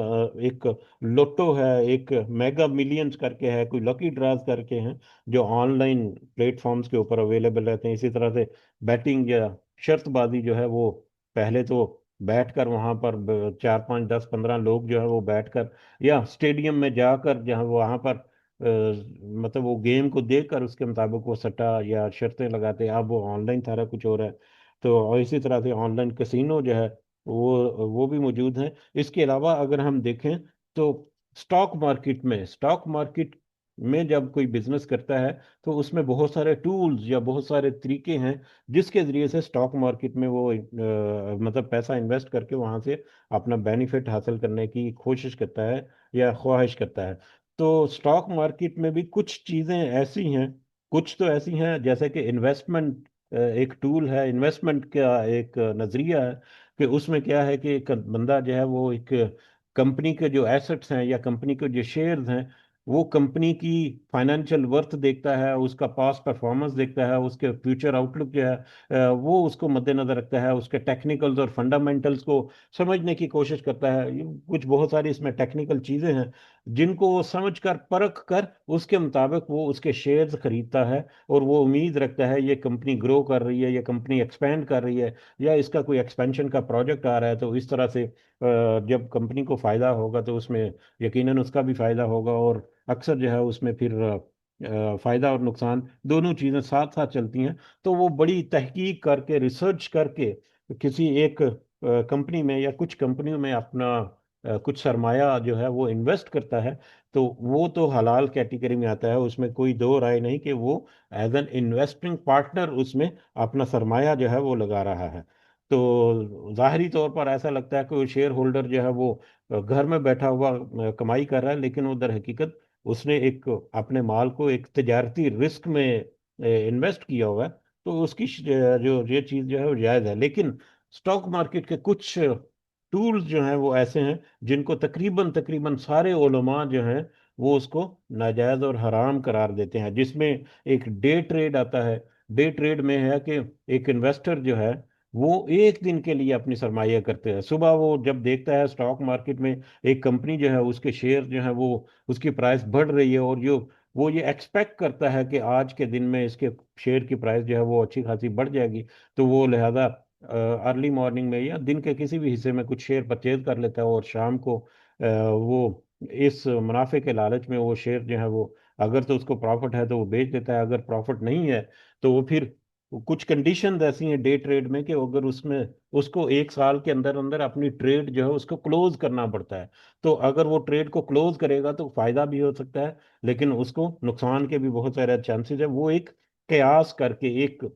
एक लोटो है, एक मेगा मिलियंस करके है, कोई लकी ड्राज करके हैं जो ऑनलाइन प्लेटफॉर्म्स के ऊपर अवेलेबल रहते हैं। इसी तरह से बैटिंग या शर्तबाजी जो है वो पहले तो बैठकर वहां पर 4 5 10 15 लोग जो है वो बैठकर या स्टेडियम में जाकर जहाँ वहां पर मतलब वो गेम को देखकर उसके मुताबिक वो सट्टा या शर्तें लगाते हैं। अब वो ऑनलाइन सारा कुछ हो रहा है। तो और इसी तरह से ऑनलाइन कैसीनो जो है वो भी मौजूद है। इसके अलावा अगर हम देखें तो स्टॉक मार्केट में जब कोई बिजनेस करता है तो उसमें बहुत सारे टूल्स या बहुत सारे तरीके हैं जिसके जरिए से स्टॉक मार्केट में वो मतलब पैसा इन्वेस्ट करके वहां से अपना बेनिफिट हासिल करने की कोशिश करता है या ख्वाहिश करता है। तो स्टॉक मार्केट में भी कुछ चीजें ऐसी हैं, कुछ तो ऐसी हैं जैसे कि इन्वेस्टमेंट एक टूल है, इन्वेस्टमेंट का एक नजरिया है कि उसमें क्या है कि एक बंदा जो है वो एक कंपनी के जो एसेट्स हैं या कंपनी के जो शेयर्स हैं, वो कंपनी की फाइनेंशियल वर्थ देखता है, उसका पास्ट परफॉर्मेंस देखता है, उसके फ्यूचर आउटलुक जो है वो उसको मद्देनजर रखता है, उसके टेक्निकल्स और फंडामेंटल्स को समझने की कोशिश करता है। कुछ बहुत सारी इसमें टेक्निकल चीजें हैं जिनको वो समझ कर परख कर उसके मुताबिक वो उसके शेयर्स खरीदता है, और वो उम्मीद रखता है ये कंपनी ग्रो कर रही है, ये कंपनी एक्सपेंड कर रही है, या इसका कोई एक्सपेंशन का प्रोजेक्ट आ रहा है, तो इस तरह से जब कंपनी को फायदा होगा तो उसमें यकीनन उसका भी फायदा होगा। और अक्सर जो है उसमें फिर फायदा और नुकसान दोनों चीजें साथ साथ चलती हैं। तो वो बड़ी तहकीक करके रिसर्च करके किसी एक कंपनी में या कुछ कंपनियों में अपना कुछ सरमाया जो है वो इन्वेस्ट करता है, तो वो तो हलाल कैटेगरी में आता है, उसमें कोई दो राय नहीं कि वो एज एन इन्वेस्टिंग पार्टनर उसमें अपना सरमाया जो है वो लगा रहा है। तो जाहिरी तौर पर ऐसा लगता है कि वो शेयर होल्डर जो है वो घर में बैठा हुआ कमाई कर रहा है, लेकिन वो दर हकीकत उसने एक अपने माल को एक तजारती रिस्क में इन्वेस्ट किया हुआ है। तो उसकी जो ये चीज़ जो है वो जायज़ है। लेकिन स्टॉक मार्केट के कुछ टूल्स जो हैं वो ऐसे हैं जिनको तकरीबन तकरीबन सारे उलमा जो हैं वो उसको नाजायज और हराम करार देते हैं, जिसमें एक डे ट्रेड आता है। डे ट्रेड में है कि एक इन्वेस्टर जो है वो एक दिन के लिए अपनी सरमाइया करते हैं। सुबह वो जब देखता है स्टॉक मार्केट में एक कंपनी जो है उसके शेयर जो है वो उसकी प्राइस बढ़ रही है, और जो वो ये एक्सपेक्ट करता है कि आज के दिन में इसके शेयर की प्राइस जो है वो अच्छी खासी बढ़ जाएगी, तो वो लिहाजा अर्ली मॉर्निंग में या दिन के किसी भी हिस्से में कुछ शेयर परचेज कर लेता है, और शाम को वो इस मुनाफे के लालच में वो शेयर जो है वो अगर तो उसको प्रॉफिट है तो वो बेच देता है, अगर प्रॉफिट नहीं है तो वो फिर कुछ कंडीशंस ऐसी हैं डे ट्रेड में कि अगर उसमें उसको एक साल के अंदर अंदर अपनी ट्रेड जो है उसको क्लोज करना पड़ता है। तो अगर वो ट्रेड को क्लोज करेगा तो फायदा भी हो सकता है, लेकिन उसको नुकसान के भी बहुत सारे चांसेस है। वो एक कयास करके एक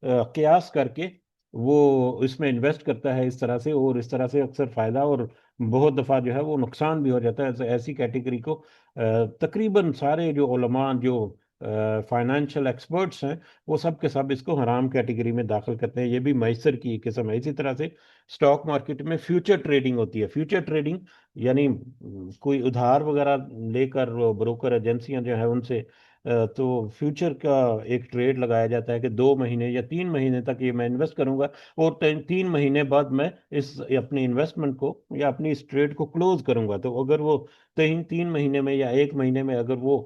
कयास करके वो इसमें इन्वेस्ट करता है इस तरह से, और इस तरह से अक्सर फायदा और बहुत दफा जो है वो नुकसान भी हो जाता है। ऐसी कैटेगरी को तकरीबन सारे जो उलमा जो फाइनेंशियल एक्सपर्ट्स हैं वो सब के सब इसको हराम कैटेगरी में दाखिल करते हैं। ये भी मैसर की एक किस्म है। इसी तरह से स्टॉक मार्केट में फ्यूचर ट्रेडिंग होती है। फ्यूचर ट्रेडिंग यानी कोई उधार वगैरह लेकर ब्रोकर एजेंसियां जो है उनसे तो फ्यूचर का एक ट्रेड लगाया जाता है कि 2 महीने या 3 महीने तक ये मैं इन्वेस्ट करूंगा, और 3 महीने बाद मैं इस अपनी इन्वेस्टमेंट को या अपनी इस ट्रेड को क्लोज करूंगा। तो अगर वो 3 3 महीने में या 1 महीने में अगर वो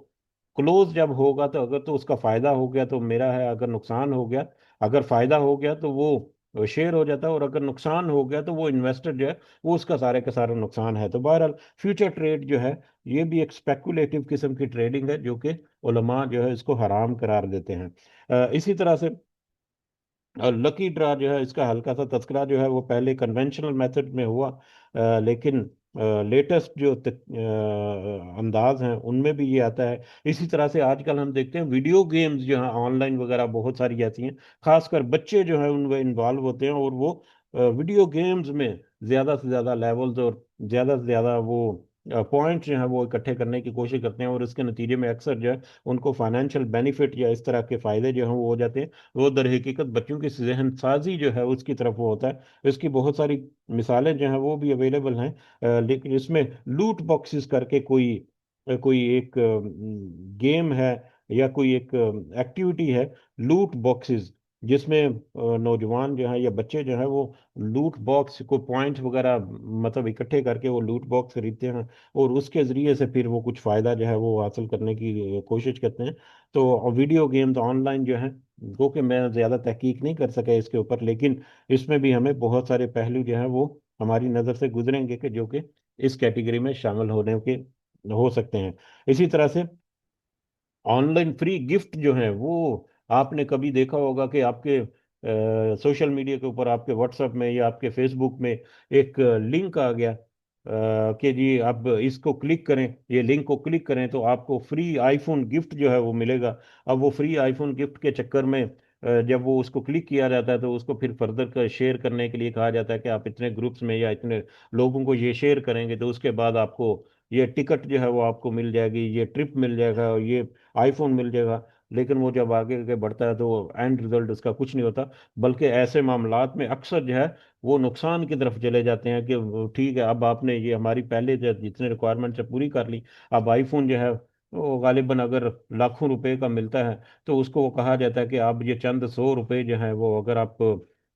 क्लोज जब होगा तो अगर तो उसका फायदा हो गया तो मेरा है, अगर नुकसान हो गया, अगर फायदा हो गया तो वो शेयर हो जाता है, और अगर नुकसान हो गया तो वो इन्वेस्टर जो है वो उसका सारे का सारा नुकसान है। तो बहरहाल फ्यूचर ट्रेड जो है ये भी एक स्पेकुलेटिव किस्म की ट्रेडिंग है जो कि उलमा जो है इसको हराम करार देते हैं। इसी तरह से लकी ड्रा जो है इसका हल्का सा तस्करा जो है वो पहले कन्वेंशनल मेथड में हुआ, लेकिन लेटेस्ट जो अंदाज हैं उनमें भी ये आता है। इसी तरह से आजकल हम देखते हैं वीडियो गेम्स जो हैं ऑनलाइन वगैरह बहुत सारी ऐसी हैं, खासकर बच्चे जो हैं उनमें इन्वॉल्व होते हैं, और वो वीडियो गेम्स में ज़्यादा से ज़्यादा लेवल्स और ज़्यादा से ज़्यादा वो पॉइंट्स जो हैं वो इकट्ठे करने की कोशिश करते हैं, और इसके नतीजे में अक्सर जो है उनको फाइनेंशियल बेनिफिट या इस तरह के फ़ायदे जो हैं वो हो जाते हैं। वो दर हकीकत बच्चों की जहन साजी जो है उसकी तरफ वो होता है। इसकी बहुत सारी मिसालें जो हैं वो भी अवेलेबल हैं। लेकिन इसमें लूट बॉक्सेस करके कोई एक गेम है या कोई एक एक्टिविटी है, लूट बॉक्सेस, जिसमें नौजवान जो है या बच्चे जो है वो लूट बॉक्स को पॉइंट वगैरह मतलब इकट्ठे करके वो लूट बॉक्स खरीदते हैं, और उसके जरिए से फिर वो कुछ फायदा जो है वो हासिल करने की कोशिश करते हैं। तो वीडियो गेम्स ऑनलाइन जो है, जो कि मैं ज़्यादा तहकीक नहीं कर सका इसके ऊपर, लेकिन इसमें भी हमें बहुत सारे पहलू जो हैं वो हमारी नज़र से गुजरेंगे कि जो कि इस कैटेगरी में शामिल होने के हो सकते हैं। इसी तरह से ऑनलाइन फ्री गिफ्ट जो है वो आपने कभी देखा होगा कि आपके सोशल मीडिया के ऊपर आपके व्हाट्सएप में या आपके फेसबुक में एक लिंक आ गया कि जी आप इसको क्लिक करें, ये लिंक को क्लिक करें तो आपको फ्री आईफोन गिफ्ट जो है वो मिलेगा। अब वो फ्री आईफोन गिफ्ट के चक्कर में जब वो उसको क्लिक किया जाता है तो उसको फिर फर्दर का शेयर करने के लिए कहा जाता है कि आप इतने ग्रुप्स में या इतने लोगों को ये शेयर करेंगे तो उसके बाद आपको ये टिकट जो है वो आपको मिल जाएगी, ये ट्रिप मिल जाएगा, और ये आईफोन मिल जाएगा। लेकिन वो जब आगे आगे बढ़ता है तो एंड रिजल्ट उसका कुछ नहीं होता, बल्कि ऐसे मामलात में अक्सर जो है वो नुकसान की तरफ चले जाते हैं कि ठीक है अब आपने ये हमारी पहले जो जितने रिक्वायरमेंट्स है पूरी कर ली, अब आईफोन जो है वो गालिबन अगर लाखों रुपए का मिलता है तो उसको वो कहा जाता है कि आप ये चंद 100 रुपए जो है वो अगर आप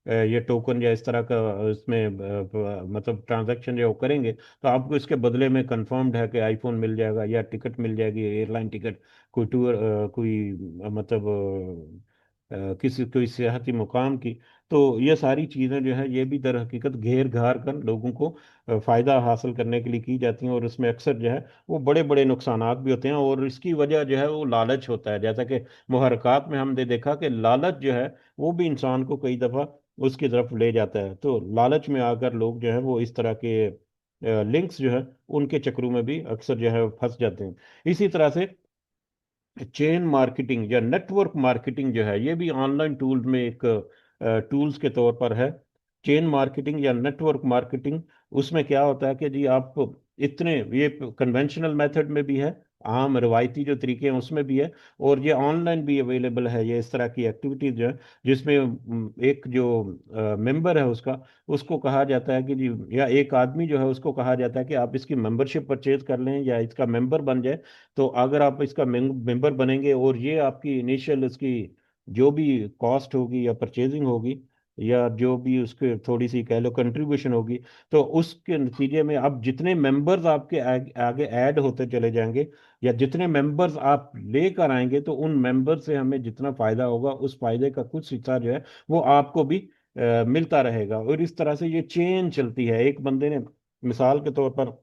ये टोकन या इस तरह का इसमें मतलब ट्रांजैक्शन जो वो करेंगे तो आपको इसके बदले में कंफर्म्ड है कि आईफोन मिल जाएगा या टिकट मिल जाएगी, एयरलाइन टिकट, कोई टूर कोई मतलब किसी कोई सियाहती मुकाम की। तो ये सारी चीज़ें जो है ये भी दर हकीकत घेर घार कर लोगों को फ़ायदा हासिल करने के लिए की जाती हैं, और इसमें अक्सर जो है वो बड़े बड़े नुकसानात भी होते हैं, और इसकी वजह जो है वो लालच होता है। जैसा कि मुहर्रकात में हमने देखा कि लालच जो है वो भी इंसान को कई दफ़ा उसकी तरफ ले जाता है। तो लालच में आकर लोग जो है वो इस तरह के लिंक्स जो है उनके चक्रों में भी अक्सर जो है फंस जाते हैं। इसी तरह से चेन मार्केटिंग या नेटवर्क मार्केटिंग जो है ये भी ऑनलाइन टूल में एक टूल्स के तौर पर है। चेन मार्केटिंग या नेटवर्क मार्केटिंग, उसमें क्या होता है कि जी आप इतने, ये कन्वेंशनल मेथड में भी है, आम रवायती जो तरीके हैं उसमें भी है, और ये ऑनलाइन भी अवेलेबल है। ये इस तरह की एक्टिविटीज जो है जिसमें एक जो मेंबर है उसका, उसको कहा जाता है कि जी, या एक आदमी जो है उसको कहा जाता है कि आप इसकी मेंबरशिप परचेज कर लें या इसका मेंबर बन जाए। तो अगर आप इसका मेंबर बनेंगे और ये आपकी इनिशियल इसकी जो भी कॉस्ट होगी या परचेजिंग होगी या जो भी उसके थोड़ी सी कह लो कंट्रीब्यूशन होगी, तो उसके नतीजे में अब जितने मेंबर्स आपके आगे ऐड होते चले जाएंगे या जितने मेंबर्स आप लेकर आएंगे, तो उन मेंबर से हमें जितना फायदा होगा उस फायदे का कुछ हिस्सा जो है वो आपको भी मिलता रहेगा। और इस तरह से ये चेन चलती है। एक बंदे ने मिसाल के तौर पर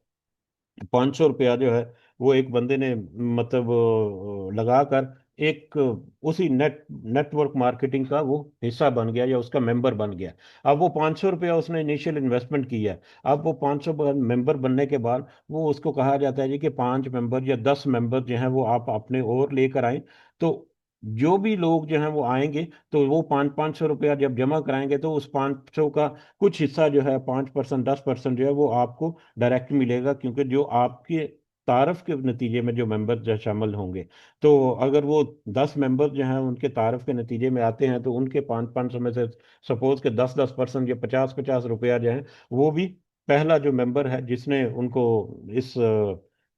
500 रुपया जो है वो एक बंदे ने मतलब लगाकर एक उसी नेटवर्क मार्केटिंग का वो हिस्सा बन गया या उसका मेंबर बन गया। अब वो 500 रुपया उसने इनिशियल इन्वेस्टमेंट किया है। अब वो 500 मेंबर बनने के बाद वो उसको कहा जाता है जी कि 5 मेंबर या 10 मेंबर जो हैं वो आप अपने और लेकर आए। तो जो भी लोग जो हैं वो आएंगे, तो वो 500 500 रुपया जब जमा कराएंगे तो उस 500 का कुछ हिस्सा जो है 5% 10% जो है वो आपको डायरेक्ट मिलेगा, क्योंकि जो आपके तारफ के नतीजे में जो मेंबर जो शामिल होंगे, तो अगर वो 10 मेंबर जो हैं उनके तारफ के नतीजे में आते हैं तो उनके 500 500 में से सपोज के 10% या 50 50 रुपया जो है वो भी पहला जो मेंबर है जिसने उनको इस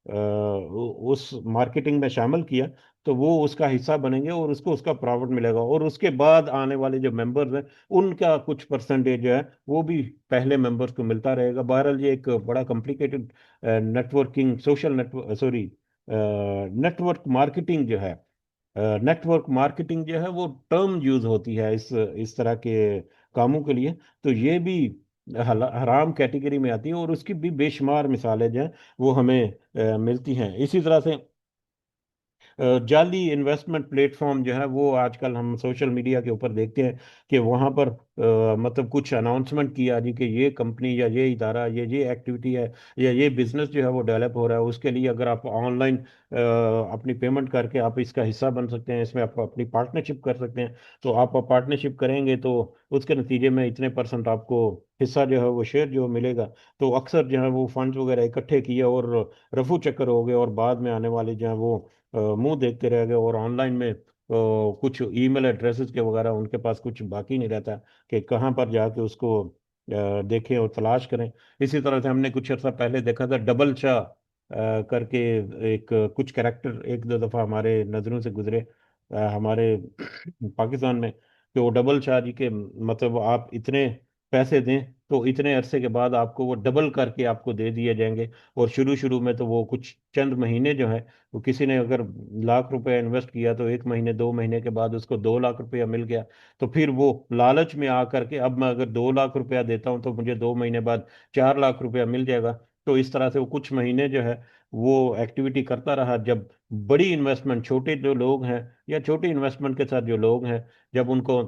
उस मार्केटिंग में शामिल किया, तो वो उसका हिस्सा बनेंगे और उसको उसका प्रॉफिट मिलेगा। और उसके बाद आने वाले जो मेंबर्स हैं उनका कुछ परसेंटेज जो है वो भी पहले मेंबर्स को मिलता रहेगा। बहरहाल ये एक बड़ा complicated networking social network sorry network marketing जो है, नेटवर्क मार्केटिंग जो है वो टर्म यूज होती है इस तरह के कामों के लिए। तो ये भी हराम कैटेगरी में आती है और उसकी भी बेशुमार मिसालें जो हैं वो हमें मिलती हैं। इसी तरह से जाली इन्वेस्टमेंट प्लेटफॉर्म जो है वो आजकल हम सोशल मीडिया के ऊपर देखते हैं कि वहाँ पर मतलब कुछ अनाउंसमेंट किया जी कि ये कंपनी या ये इदारा ये एक्टिविटी है या ये बिजनेस जो है वो डेवलप हो रहा है, उसके लिए अगर आप ऑनलाइन अपनी पेमेंट करके आप इसका हिस्सा बन सकते हैं, इसमें आप अपनी पार्टनरशिप कर सकते हैं। तो आप पार्टनरशिप करेंगे तो उसके नतीजे में इतने परसेंट आपको हिस्सा जो है वो शेयर जो मिलेगा। तो अक्सर जो है वो फंड वगैरह इकट्ठे किए और रफू चक्कर हो गए और बाद में आने वाले जो है वो मुंह देखते रह गए और ऑनलाइन में कुछ ईमेल एड्रेसेस के वगैरह उनके पास कुछ बाकी नहीं रहता कि कहाँ पर जाके उसको देखें और तलाश करें। इसी तरह से हमने कुछ अर्सा पहले देखा था डबल शाह करके एक कुछ कैरेक्टर एक दो दफा हमारे नज़रों से गुजरे हमारे पाकिस्तान में। कि वो डबल शाह जी के मतलब आप इतने पैसे दें तो इतने अरसे के बाद आपको वो डबल करके आपको दे दिए जाएंगे। और शुरू शुरू में तो वो कुछ चंद महीने जो है, वो किसी ने अगर लाख रुपए इन्वेस्ट किया तो 1 महीने 2 महीने के बाद उसको 2 लाख रुपया मिल गया। तो फिर वो लालच में आकर के अब मैं अगर 2 लाख रुपया देता हूँ तो मुझे 2 महीने बाद 4 लाख रुपया मिल जाएगा। तो इस तरह से वो कुछ महीने जो है वो एक्टिविटी करता रहा। जब बड़ी इन्वेस्टमेंट छोटे जो लोग हैं या छोटी इन्वेस्टमेंट के साथ जो लोग हैं, जब उनको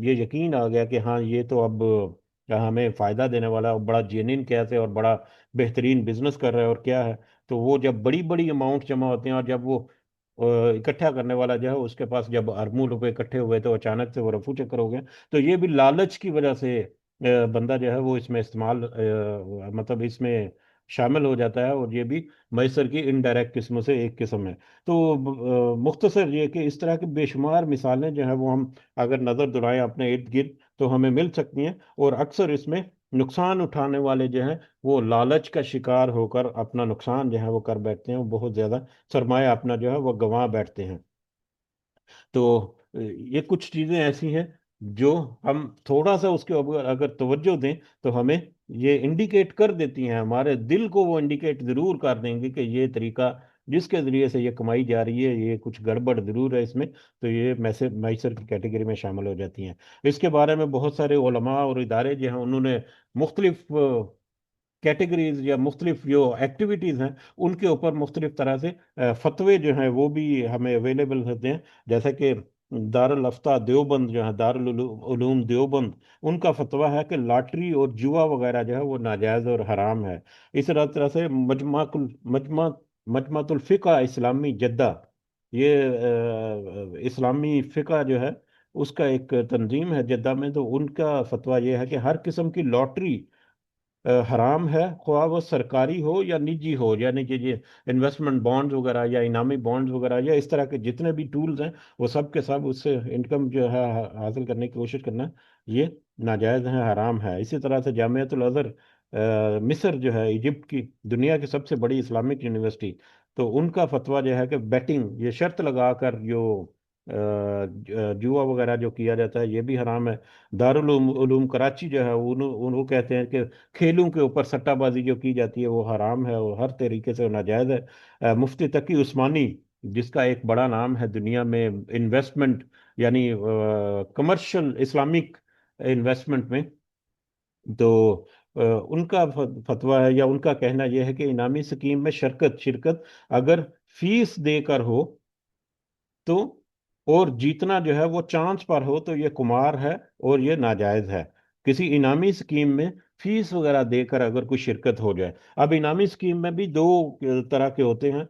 ये यकीन आ गया कि हाँ ये तो अब हमें फायदा देने वाला है और बड़ा जेन्युइन कैसे और बड़ा बेहतरीन बिजनेस कर रहा है और क्या है, तो वो जब बड़ी बड़ी अमाउंट जमा होते हैं और जब वो इकट्ठा करने वाला जो है उसके पास जब अरबों रुपए इकट्ठे हुए तो अचानक से वो रफू चक्कर हो गया। तो ये भी लालच की वजह से बंदा जो है वो इसमें इस्तेमाल मतलब इसमें शामिल हो जाता है। और ये भी मैसर की इनडायरेक्ट किस्मों से एक किस्म है। तो मुख्तसर ये कि इस तरह की बेशुमार मिसालें जो है वो हम अगर नज़र दौड़ाएं अपने इर्द गिर्द तो हमें मिल सकती हैं। और अक्सर इसमें नुकसान उठाने वाले जो हैं वो लालच का शिकार होकर अपना नुकसान जो है वो कर बैठते हैं, वो बहुत ज़्यादा सरमाया अपना जो है वो गंवा बैठते हैं। तो ये कुछ चीजें ऐसी हैं जो हम थोड़ा सा उसके ऊपर अगर तवज्जो दें तो हमें ये इंडिकेट कर देती हैं, हमारे दिल को वो इंडिकेट जरूर कर देंगे कि ये तरीका जिसके जरिए से ये कमाई जा रही है ये कुछ गड़बड़ जरूर है इसमें। तो ये मैसे मैसर की कैटेगरी में शामिल हो जाती हैं। इसके बारे में बहुत सारे उलमा और इदारे जो हैं उन्होंने मुख्तलिफ कैटेगरीज या मुख्तलिफ जो एक्टिविटीज़ हैं उनके ऊपर मुख्तलिफ तरह से फतवे जो हैं वो भी हमें अवेलेबल होते हैं। जैसे कि दारुल देवबंद जो है, दारुल उलूम देवबंद, उनका फतवा है कि लॉटरी और जुआ वगैरह जो है वो नाजायज और हराम है। इस तरह से मजमातुल फिक़ह इस्लामी जद्दा, ये इस्लामी फिक़ह जो है उसका एक तंजीम है जद्दा में, तो उनका फतवा ये है कि हर किस्म की लॉटरी हराम है, ख्वाह वो सरकारी हो या निजी हो, यानी कि ये इन्वेस्टमेंट बॉन्ड्स वगैरह या इनामी बॉन्ड्स वगैरह या इस तरह के जितने भी टूल्स हैं, वो सब के सब उससे इनकम जो है हासिल करने की कोशिश करना, ये नाजायज़ है, हराम है। इसी तरह से जामियतुल अज़हर मिस्र जो है, इजिप्ट की दुनिया की सबसे बड़ी इस्लामिक यूनिवर्सिटी, तो उनका फतवा जो है कि बेटिंग, ये शर्त लगाकर जो जुआ वगैरह जो किया जाता है, ये भी हराम है। दारुल उलूम कराची जो है, वो कहते हैं कि खेलों के ऊपर सट्टाबाजी जो की जाती है वो हराम है और हर तरीके से वो नाजायज है। मुफ्ती तकी उस्मानी, जिसका एक बड़ा नाम है दुनिया में इन्वेस्टमेंट, यानी कमर्शियल इस्लामिक इन्वेस्टमेंट में, तो उनका फतवा है या उनका कहना यह है कि इनामी स्कीम में शिरकत शिरकत अगर फीस देकर हो तो, और जीतना जो है वो चांस पर हो, तो ये कुमार है और ये नाजायज है। किसी इनामी स्कीम में फीस वगैरह देकर अगर कोई शिरकत हो जाए, अब इनामी स्कीम में भी दो तरह के होते हैं।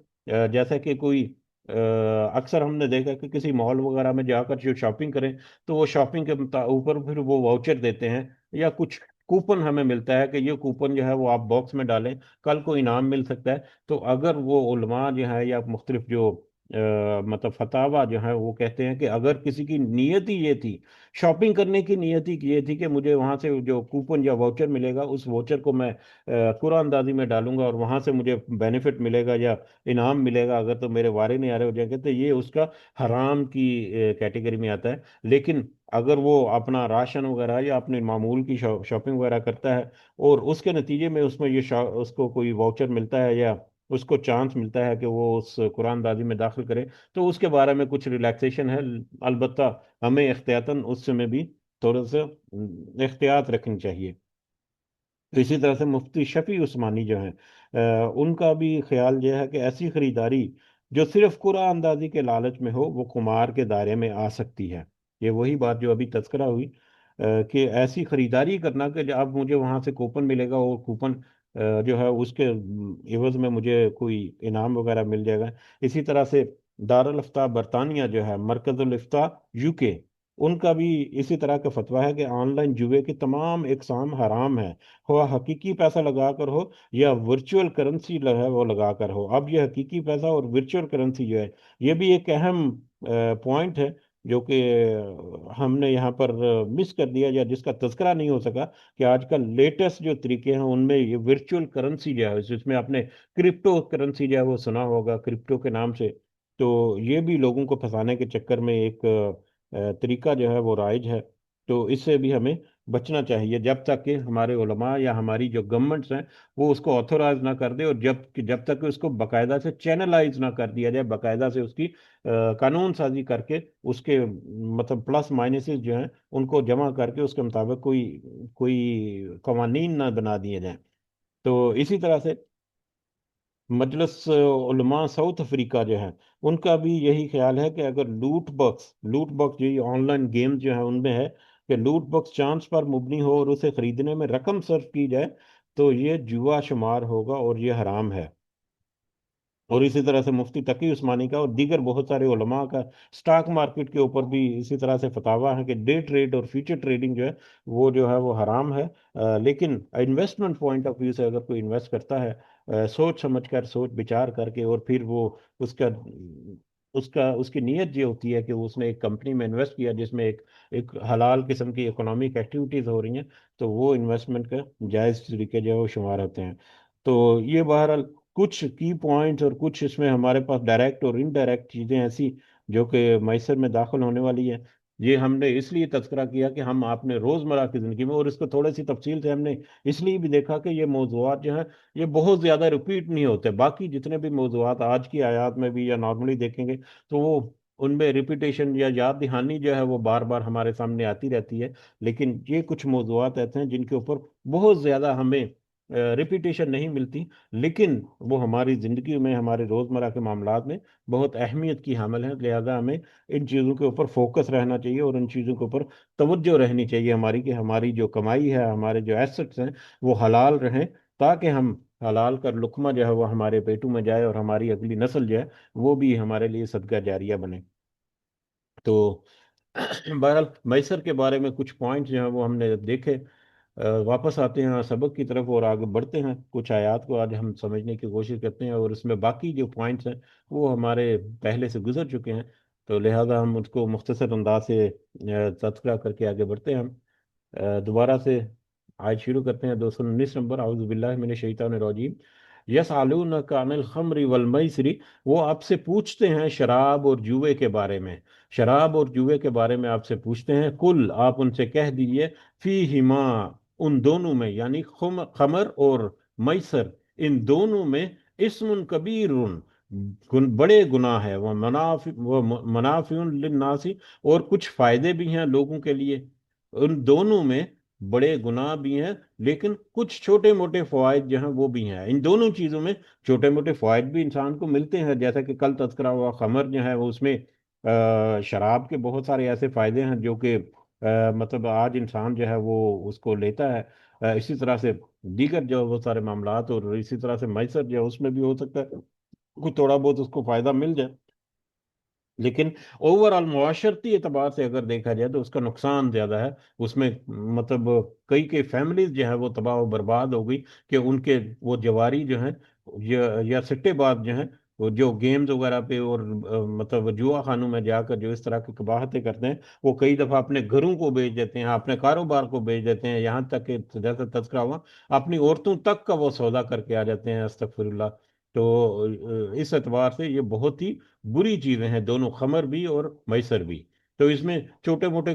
जैसे कि कोई अक्सर हमने देखा कि किसी मॉल वगैरह में जाकर जो शॉपिंग करें, तो वो शॉपिंग के ऊपर फिर वो वाउचर देते हैं या कुछ कूपन हमें मिलता है कि ये कूपन जो है वो आप बॉक्स में डालें, कल को इनाम मिल सकता है। तो अगर वो उलमा जो है या मुख्तलिफ जो मतलब फतावा जो है वो कहते हैं कि अगर किसी की नीयत ही ये थी, शॉपिंग करने की नीयत ही ये थी कि मुझे वहां से जो कूपन या वाउचर मिलेगा उस वाउचर को मैं कुरान अंदाजी में डालूंगा और वहां से मुझे बेनिफिट मिलेगा या इनाम मिलेगा, अगर तो मेरे वारे नहीं आ रहे हो जाएंगे, तो ये उसका हराम की कैटेगरी में आता है। लेकिन अगर वो अपना राशन वगैरह या अपने मामूल की शॉपिंग वगैरह करता है और उसके नतीजे में उसमें उसको कोई वाउचर मिलता है या उसको चांस मिलता है कि वो उस कुरानदाजी में दाखिल करे, तो उसके बारे में कुछ रिलैक्सेशन है। अलबत्ता हमें एहतियातन उस समय भी थोड़ा सा एहतियात रखनी चाहिए। तो इसी तरह से मुफ्ती शफी उस्मानी जो हैं, उनका भी ख्याल यह है कि ऐसी खरीदारी जो सिर्फ कुरान अंदाजी के लालच में हो वो कुमार के दायरे में आ सकती है। ये वही बात जो अभी तस्करा हुई, कि ऐसी खरीदारी करना कि अब मुझे वहां से कूपन मिलेगा और कूपन जो है उसके एवज में मुझे कोई इनाम वगैरह मिल जाएगा। इसी तरह से दारुल इफ्ता बरतानिया जो है, मरकजुल इफ्ता यूके, उनका भी इसी तरह का फतवा है कि ऑनलाइन जुए की तमाम इकसाम हराम है, हो हकीकी पैसा लगाकर हो या वर्चुअल करेंसी है वो लगाकर हो। अब ये हकीकी पैसा और वर्चुअल करेंसी जो है, ये भी एक अहम पॉइंट है जो कि हमने यहाँ पर मिस कर दिया या जिसका तज़किरा नहीं हो सका, कि आजकल लेटेस्ट जो तरीके हैं उनमें ये वर्चुअल करेंसी जो है, जिसमें आपने क्रिप्टो करेंसी जो है वो सुना होगा क्रिप्टो के नाम से, तो ये भी लोगों को फंसाने के चक्कर में एक तरीका जो है वो राइज है। तो इससे भी हमें बचना चाहिए जब तक कि हमारे उलमा या हमारी जो गवर्नमेंट्स हैं वो उसको ऑथोराइज ना कर दे, और जब तक कि उसको बाकायदा से चैनलाइज ना कर दिया जाए, बाकायदा से उसकी कानून साजी करके उसके मतलब प्लस माइनसेस जो हैं उनको जमा करके उसके मुताबिक कोई कोई कवानीन ना बना दिए जाएं। तो इसी तरह से मजलिस उलमा साउथ अफ्रीका जो है, उनका भी यही ख्याल है कि अगर लूट बॉक्स जो ये ऑनलाइन गेम जो है उनमें है कि लूट बॉक्स चांस पर मुबनी हो और उसे खरीदने में रकम सर्फ की जाए, तो ये जुआ शुमार होगा और ये हराम है। और इसी तरह से मुफ्ती तकी उस्मानी का और दीगर बहुत सारे उलमा का स्टॉक मार्केट के ऊपर भी इसी तरह से फतावा है कि डे ट्रेड और फ्यूचर ट्रेडिंग जो है वो हराम है। लेकिन इन्वेस्टमेंट पॉइंट ऑफ व्यू से अगर कोई इन्वेस्ट करता है सोच समझ कर, सोच विचार करके, और फिर वो उसका उसका उसकी नीयत ये होती है कि वो उसने एक कंपनी में इन्वेस्ट किया जिसमें एक एक हलाल किस्म की इकोनॉमिक एक्टिविटीज हो रही हैं, तो वो इन्वेस्टमेंट का जायज़ तरीके जो है वो शुमार होते हैं। तो ये बहरहाल कुछ की पॉइंट्स और कुछ इसमें हमारे पास डायरेक्ट और इनडायरेक्ट चीज़ें ऐसी जो कि मैसर में दाखिल होने वाली है। ये हमने इसलिए तذकरा किया कि हम आपने रोज़मर्रा की ज़िंदगी में, और इसको थोड़ी सी तफसील से हमने इसलिए भी देखा कि ये मौज़ूआत जो हैं ये बहुत ज़्यादा रिपीट नहीं होते। बाकी जितने भी मौज़ूआत आज की आयत में भी या नॉर्मली देखेंगे तो वो उनमें रिपीटेशन या याद दहानी जो है वो बार बार हमारे सामने आती रहती है। लेकिन ये कुछ मौज़ूआत ऐसे हैं जिनके ऊपर बहुत ज़्यादा हमें रिपीटेशन नहीं मिलती, लेकिन वो हमारी ज़िंदगी में, हमारे रोज़मर्रा के मामलात में बहुत अहमियत की हामिल है। लिहाजा हमें इन चीज़ों के ऊपर फोकस रहना चाहिए और इन चीज़ों के ऊपर तवज्जो रहनी चाहिए हमारी, कि हमारी जो कमाई है, हमारे जो एसेट्स हैं, वो हलाल रहें, ताकि हम हलाल का लुक्मा जो है वो हमारे पेटों में जाए और हमारी अगली नस्ल जो है वो भी हमारे लिए सदका जारिया बने। तो बहरहाल मैसर के बारे में कुछ पॉइंट जो हैं वो हमने देखे। वापस आते हैं सबक की तरफ और आगे बढ़ते हैं। कुछ आयत को आज हम समझने की कोशिश करते हैं और उसमें बाकी जो पॉइंट्स हैं वो हमारे पहले से गुजर चुके हैं, तो लिहाजा हम उसको मुख्तसर अंदाज से तज़किरा करके आगे बढ़ते हैं। हम दोबारा से आज शुरू करते हैं 219 नंबर। आउज़ु बिल्लाहि मिनश शैतानिर रजीम। यसअलूनका अनिल खम्रि वल मैसिरी, वो आपसे पूछते हैं शराब और जुए के बारे में। शराब और जुए के बारे में आपसे पूछते हैं। कुल, आप उनसे कह दीजिए, फीहिमा, उन दोनों में, यानी खमर और मैसर, इन दोनों में इस्मुन कबीरुन, बड़े गुनाह है। वह मनाफिउन लिन्नासी, और कुछ फायदे भी हैं लोगों के लिए। उन दोनों में बड़े गुनाह भी हैं, लेकिन कुछ छोटे मोटे फवायद जो हैं वो भी हैं। इन दोनों चीज़ों में छोटे मोटे फवायद भी इंसान को मिलते हैं, जैसा कि कल तذکرہ हुआ खमर जो है वो, उसमें शराब के बहुत सारे ऐसे फायदे हैं जो कि मतलब आज इंसान जो है वो उसको लेता है। इसी तरह से दीगर जो बहुत सारे मामलात, और इसी तरह से मैसर जो है उसमें भी हो सकता है कुछ थोड़ा बहुत उसको फायदा मिल जाए, लेकिन ओवरऑल मुआशरती एतबार से अगर देखा जाए तो उसका नुकसान ज्यादा है। उसमें मतलब कई कई फैमिलीज जो है वो तबाह और बर्बाद हो गई, कि उनके वो जवारी जो हैं या सट्टेबाज जो हैं, वो जो गेम्स वगैरह पे और मतलब जुआ खानों में जाकर जो इस तरह की कबाहतें करते हैं, वो कई दफा अपने घरों को बेच देते हैं, अपने कारोबार को बेच देते हैं, यहाँ तक कि जैसा तذکرہ हुआ अपनी औरतों तक का वो सौदा करके आ जाते हैं, अस्तगफिरुल्लाह। तो इस एतबार से ये बहुत ही बुरी चीजें हैं, दोनों, खमर भी और मैसर भी। तो इसमें छोटे मोटे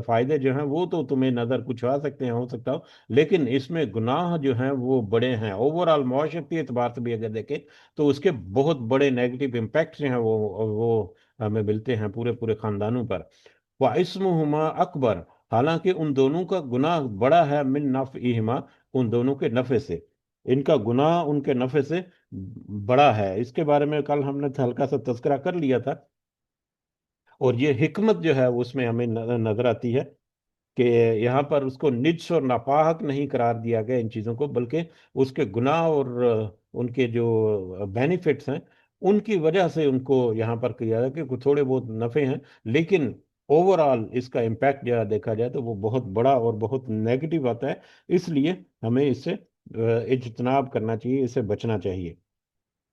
फायदे जो हैं वो तो तुम्हें नजर कुछ आ सकते हैं, हो सकता हो, लेकिन इसमें गुनाह जो हैं वो बड़े हैं। ओवरऑल मुआशरती एतबार से भी अगर देखें तो उसके बहुत बड़े नेगेटिव इम्पैक्ट जो हैं वो हमें मिलते हैं पूरे पूरे खानदानों पर। व इस्मुहुमा अकबर, हालांकि उन दोनों का गुनाह बड़ा है, मिन नफ़इहिमा, उन दोनों के नफे से। इनका गुनाह उनके नफे से बड़ा है। इसके बारे में कल हमने हल्का सा तज़किरा कर लिया था, और ये हिकमत जो है उसमें हमें नजर आती है कि यहाँ पर उसको निज और नापाक नहीं करार दिया गया इन चीज़ों को, बल्कि उसके गुनाह और उनके जो बेनिफिट्स हैं उनकी वजह से उनको यहाँ पर किया है, कि कुछ थोड़े बहुत नफ़े हैं, लेकिन ओवरऑल इसका इम्पैक्ट जो देखा जाए तो वो बहुत बड़ा और बहुत नेगेटिव आता है। इसलिए हमें इससे इज्तनाब करना चाहिए, इससे बचना चाहिए।